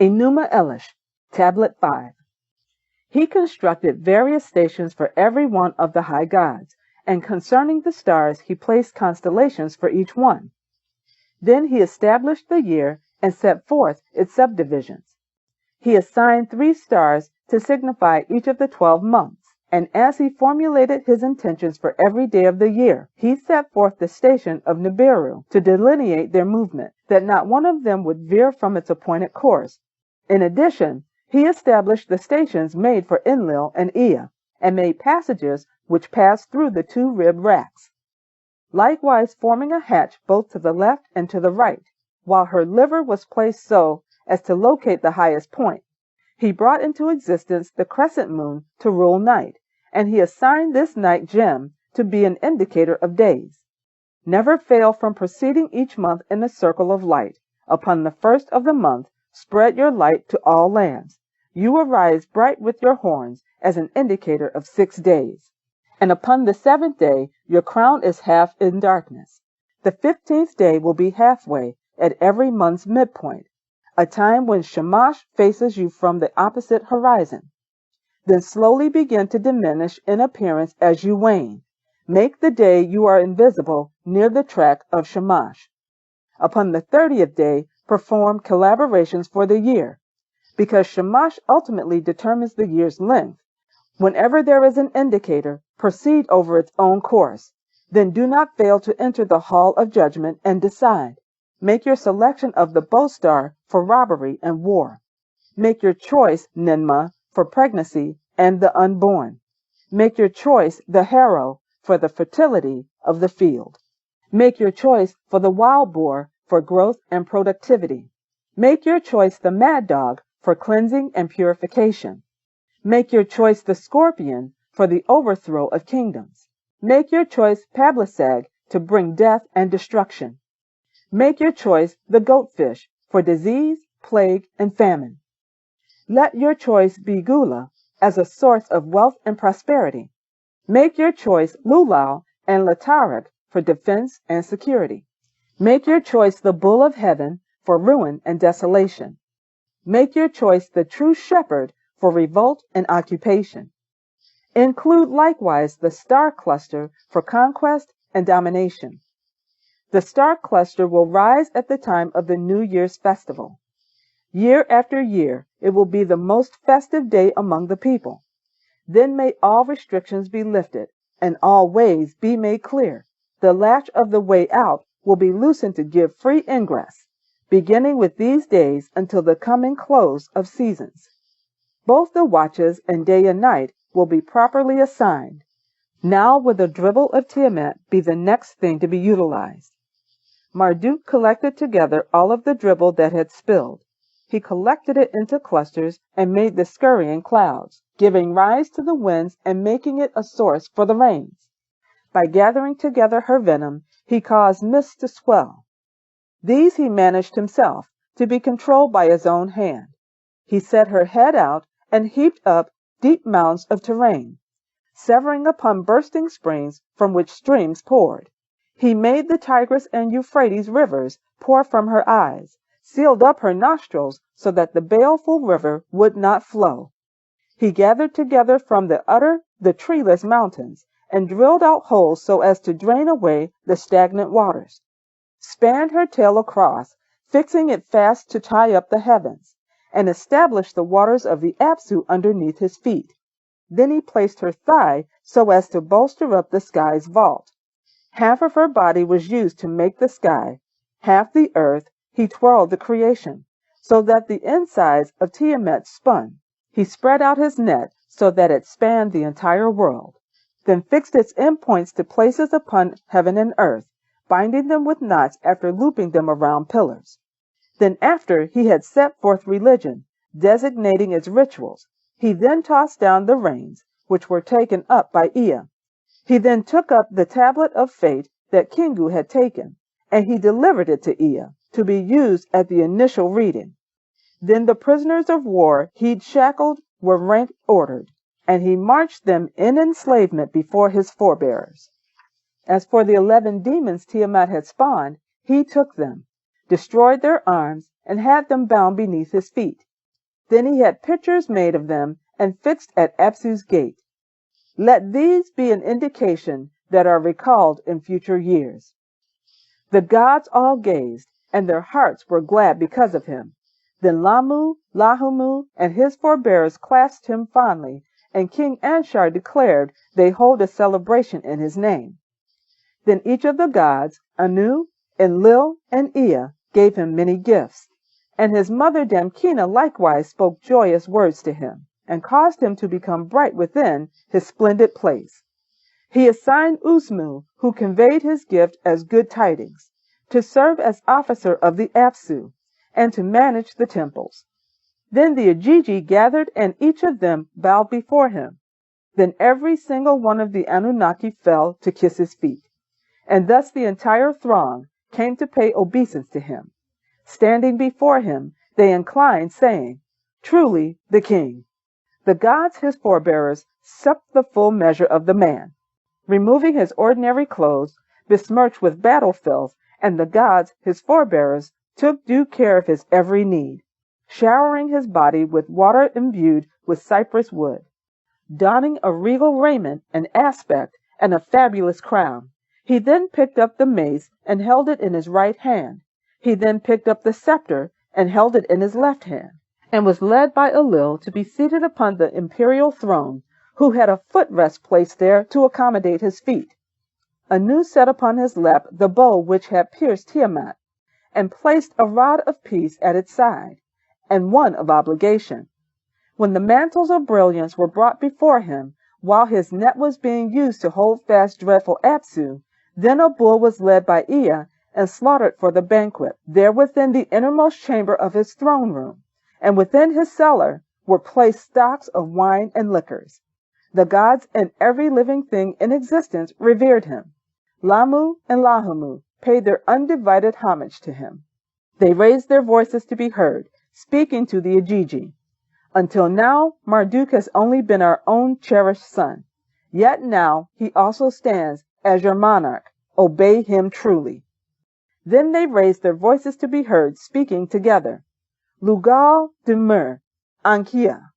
Enuma Elish, Tablet 5. He constructed various stations for every one of the high gods, and concerning the stars he placed constellations for each one. Then he established the year and set forth its subdivisions. He assigned 3 stars to signify each of the 12 months, and as he formulated his intentions for every day of the year, he set forth the station of Nibiru to delineate their movement, that not one of them would veer from its appointed course. In addition, he established the stations made for Enlil and Ea, and made passages which passed through the 2 ribbed racks, likewise forming a hatch both to the left and to the right, while her liver was placed so as to locate the highest point. He brought into existence the crescent moon to rule night, and he assigned this night gem to be an indicator of days. Never fail from proceeding each month in a circle of light. Upon the first of the month, spread your light to all lands. You arise bright with your horns as an indicator of 6 days. And upon the 7th day, your crown is half in darkness. The 15th day will be halfway at every month's midpoint, a time when Shamash faces you from the opposite horizon. Then slowly begin to diminish in appearance as you wane. Make the day you are invisible near the track of Shamash. Upon the 30th day, perform collaborations for the year, because Shamash ultimately determines the year's length. Whenever there is an indicator, proceed over its own course. Then do not fail to enter the hall of judgment and decide. Make your selection of the bow star for robbery and war. Make your choice, Ninmah, for pregnancy and the unborn. Make your choice, the harrow, for the fertility of the field. Make your choice for the wild boar for growth and productivity. Make your choice the mad dog for cleansing and purification. Make your choice the scorpion for the overthrow of kingdoms. Make your choice Pablisag to bring death and destruction. Make your choice the goatfish for disease, plague, and famine. Let your choice be Gula as a source of wealth and prosperity. Make your choice Lulal and Latarak for defense and security. Make your choice the bull of heaven for ruin and desolation. Make your choice the true shepherd for revolt and occupation. Include likewise the star cluster for conquest and domination. The star cluster will rise at the time of the New Year's festival. Year after year, it will be the most festive day among the people. Then may all restrictions be lifted, and all ways be made clear. The latch of the way out will be loosened to give free ingress, beginning with these days until the coming close of seasons. Both the watches and day and night will be properly assigned. Now will the dribble of Tiamat be the next thing to be utilized. Marduk collected together all of the dribble that had spilled. He collected it into clusters and made the scurrying clouds, giving rise to the winds and making it a source for the rains. By gathering together her venom, he caused mists to swell. These he managed himself, to be controlled by his own hand. He set her head out and heaped up deep mounds of terrain, severing upon bursting springs from which streams poured. He made the Tigris and Euphrates rivers pour from her eyes, sealed up her nostrils so that the baleful river would not flow. He gathered together from the treeless mountains, and drilled out holes so as to drain away the stagnant waters, spanned her tail across, fixing it fast to tie up the heavens, and established the waters of the Apsu underneath his feet. Then he placed her thigh so as to bolster up the sky's vault. Half of her body was used to make the sky, half the earth. He twirled the creation, so that the insides of Tiamat spun. He spread out his net so that it spanned the entire world, then fixed its endpoints to places upon heaven and earth, binding them with knots after looping them around pillars. Then after he had set forth religion, designating its rituals, he then tossed down the reins, which were taken up by Ea. He then took up the tablet of fate that Kingu had taken, and he delivered it to Ea, to be used at the initial reading. Then the prisoners of war he'd shackled were rank ordered, and he marched them in enslavement before his forebears. As for the 11 demons Tiamat had spawned, he took them, destroyed their arms, and had them bound beneath his feet. Then he had pictures made of them and fixed at Apsu's gate. Let these be an indication that are recalled in future years. The gods all gazed, and their hearts were glad because of him. Then Lamu, Lahumu, and his forebears clasped him fondly, and King Anshar declared they hold a celebration in his name. Then each of the gods, Anu, Enlil, and Ea, gave him many gifts, and his mother Damkina likewise spoke joyous words to him, and caused him to become bright within his splendid place. He assigned Usmu, who conveyed his gift as good tidings, to serve as officer of the Apsu, and to manage the temples. Then the Ajiji gathered, and each of them bowed before him. Then every single one of the Anunnaki fell to kiss his feet, and thus the entire throng came to pay obeisance to him. Standing before him, they inclined, saying, "Truly, the king." The gods, his forebearers, supped the full measure of the man, removing his ordinary clothes, besmirched with battle filth, and the gods, his forebearers, took due care of his every need, showering his body with water imbued with cypress wood, donning a regal raiment and aspect and a fabulous crown. He then picked up the mace and held it in his right hand. He then picked up the scepter and held it in his left hand, and was led by Elil to be seated upon the imperial throne, who had a footrest placed there to accommodate his feet. Anu set upon his lap the bow which had pierced Tiamat, and placed a rod of peace at its side, and one of obligation. When the mantles of brilliance were brought before him, while his net was being used to hold fast dreadful Apsu, then a bull was led by Ea and slaughtered for the banquet. There within the innermost chamber of his throne room, and within his cellar, were placed stocks of wine and liquors. The gods and every living thing in existence revered him. Lamu and Lahumu paid their undivided homage to him. They raised their voices to be heard, speaking to the Ajiji. Until now, Marduk has only been our own cherished son. Yet now he also stands as your monarch. Obey him truly. Then they raised their voices to be heard, speaking together. Lugal Demur, Ankia.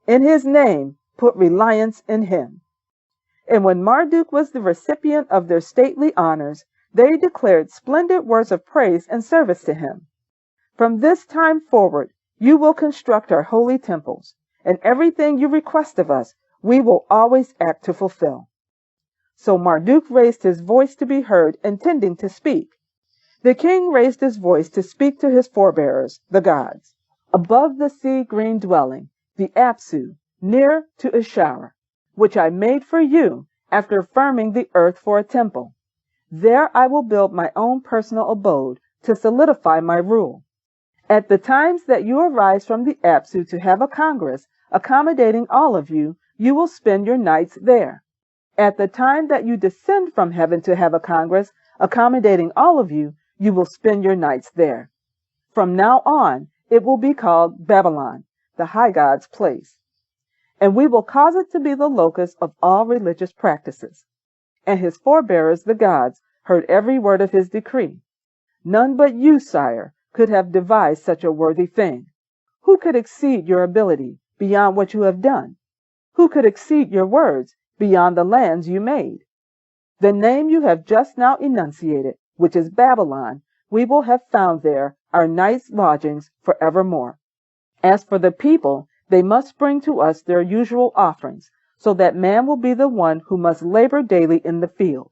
In his name, put reliance in him. And when Marduk was the recipient of their stately honors, they declared splendid words of praise and service to him. From this time forward, you will construct our holy temples, and everything you request of us, we will always act to fulfill. So Marduk raised his voice to be heard, intending to speak. The king raised his voice to speak to his forebearers, the gods. Above the sea-green dwelling, the Apsu, near to Ishara, which I made for you after firming the earth for a temple. There I will build my own personal abode to solidify my rule. At the times that you arise from the Apsu to have a congress, accommodating all of you, you will spend your nights there. At the time that you descend from heaven to have a congress, accommodating all of you, you will spend your nights there. From now on, it will be called Babylon, the high god's place. And we will cause it to be the locus of all religious practices. And his forebearers, the gods, heard every word of his decree. None but you, sire, could have devised such a worthy thing. Who could exceed your ability beyond what you have done? Who could exceed your words beyond the lands you made? The name you have just now enunciated, which is Babylon, we will have found there our night's lodgings forevermore. As for the people, they must bring to us their usual offerings, so that man will be the one who must labor daily in the field.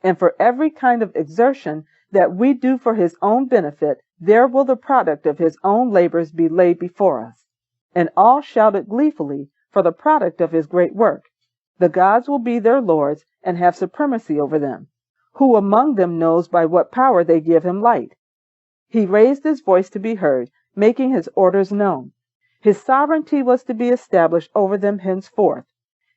And for every kind of exertion that we do for his own benefit, there will the product of his own labors be laid before us. And all shouted gleefully for the product of his great work. The gods will be their lords and have supremacy over them. Who among them knows by what power they give him light? He raised his voice to be heard, making his orders known. His sovereignty was to be established over them henceforth.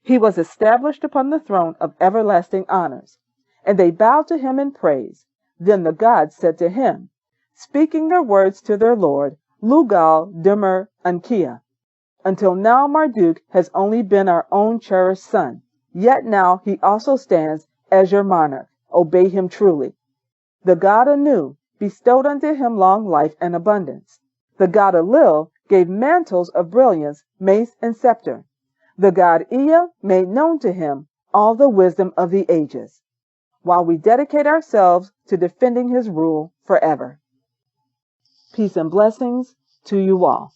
He was established upon the throne of everlasting honors. And they bowed to him in praise. Then the gods said to him, speaking their words to their lord, Lugal Demur Ankia. Until now Marduk has only been our own cherished son, yet now he also stands as your monarch. Obey him truly. The god Anu bestowed unto him long life and abundance. The god Elil gave mantles of brilliance, mace, and scepter. The god Ea made known to him all the wisdom of the ages, while we dedicate ourselves to defending his rule forever. Peace and blessings to you all.